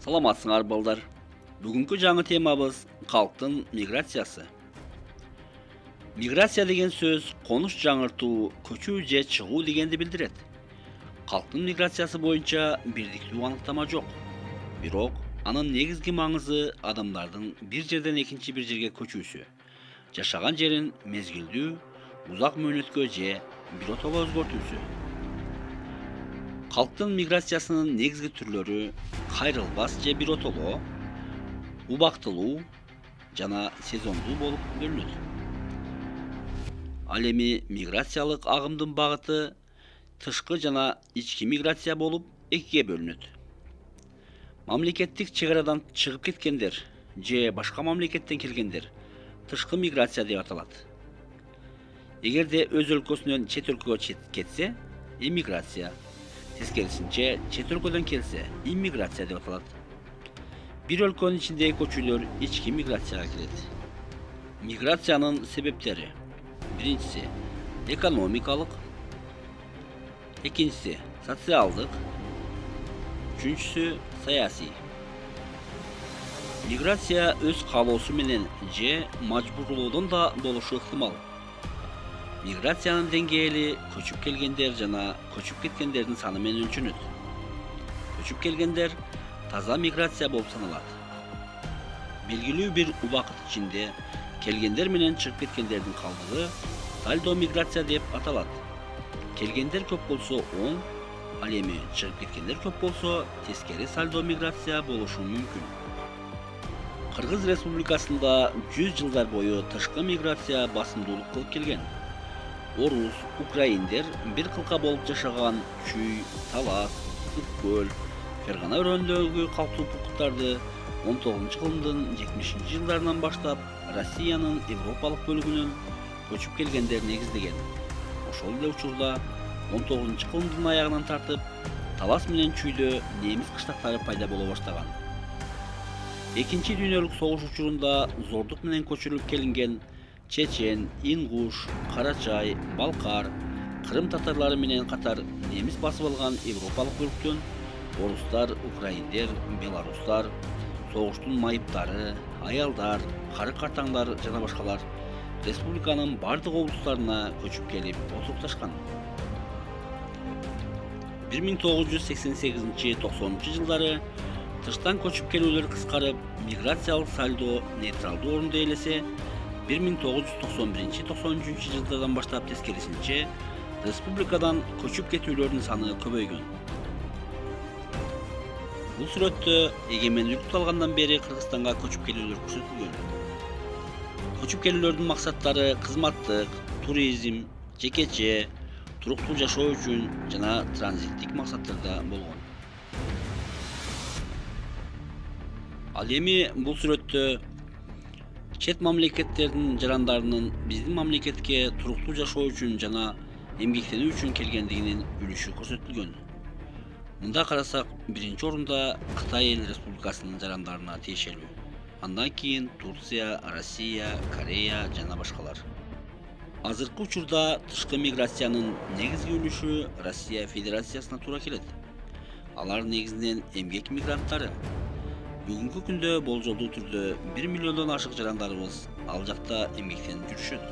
Саламатсыңар балдар. Бүгүнкү жаңы темабыз калктын миграциясы. Миграция деген сөз конуш жаңыртуу, көчүү же чыгуу дегенди билдирет. Калктын миграциясы боюнча бирдиктүү аныктама жок. Бирок анын негизги маңызы адамдардын бир жерден экинчи бир жерге көчүүсү. Жашаган жерин мезгилдүү, узак мөөнөткө же биротоло өзгөртүүсү. Калктын миграциясынын негизги түрлөрү кайрылбас же биротоло, убактылуу жана сезондуу болуп бөлүнөт. Ал эми миграциялык агымдын багыты тышкы жана ички миграция болуп экиге бөлүнөт. Мамлекеттик чек арадан чыгып кеткендер же башка мамлекеттен келгендер тышкы миграция деп аталат. Эгерде өз өлкөсүнөн чет өлкөгө кетсе, эмиграция. Тескерисинче, чет өлкөдөн келсе, иммиграция деп аталат. Бир өлкөнүн ичиндеги көчүүлөр ички миграцияга кирет. Миграциянын себептери: биринчиси экономикалык, экинчиси социалдык, үчүнчүсү саясий. Миграция өз каалоосу менен же мажбурлоодон да болушу ыктымал. Миграциянын деңгээли көчүп келгендер жана көчүп кеткендердин саны менен өлчөнөт. Көчүп келгендер таза миграция болуп саналат. Белгилүү бир убакыт ичинде келгендер менен чыгып кеткендердин калдыгы сальдо миграция деп аталат. Келгендер көп болсо оң, ал эми чыгып кеткендер көп болсо тескери сальдо миграция болушу мүмкүн. Кыргыз Республикасында 100 жылдар бою тышкы миграция басымдуулук кылып келген. Орус, украиндер бир кылка болуп жашаган Чүй, Талас, Ысык-Көл, Фергана өрөөнүндөгү калктуу пукуттарды 19-кылымдын 70 жылдарынан баштап Россиянын Европалык бөлүгүнөн көчүп келгендер негиздеген. Ошол эле учурда 19-кылымдын аягынан тартып Талас менен Чүйдө немис кыштактары пайда боло баштаган. Экинчи дүйнөлүк согуш учурунда зордук менен көчүрүлүп келинген чечен, ингуш, карачай, балкар, кырым татарлары менен катар немис басып алган европалык бөлүктөн орустар, украиндер, белорустар, согуштун майыптары, аялдар, кары-картаңдар жана башкалар республиканын бардык облустарына көчүп келип отурукташкан. 1988-90 жылдары тыштан көчүп келүүлөр кыскарып, миграциялык сальдо нейтралдуу орунду ээлесе, 1991-93 жылдардан баштап тескерисинче республикадан көчүп кетүүлөрдүн саны көбөйгөн. Бул сүрөттө эгемендүүлүк алгандан бери Кыргызстанга көчүп келүүлөр көрсөтүлгөн. Көчүп келүүлөрдүн максаттары кызматтык, туризм, жекече, туруктуу жашоо үчүн жана транзиттик максаттарда болгон. Ал эми бул сүрөттө чет мамлекеттердин жарандарынын биздин мамлекетке туруктуу жашоо үчүн жана эмгектенүү үчүн келгендигинин үлүшү көрсөтүлгөн. Мында карасак, биринчи орунда Кытай Эл Республикасынын жарандарына тиешелүү. Андан кийин Турция, Россия, Корея жана башкалар. Азыркы учурда тышкы миграциянын негизги үлүшү Россия Федерациясына туура келет. Алар негизинен эмгек мигранттары. Бүгүнкү күндө болжолдуу түрдө 1 миллиондон ашык жарандарыбыз ал жакта эмгектенип жүрүшөт.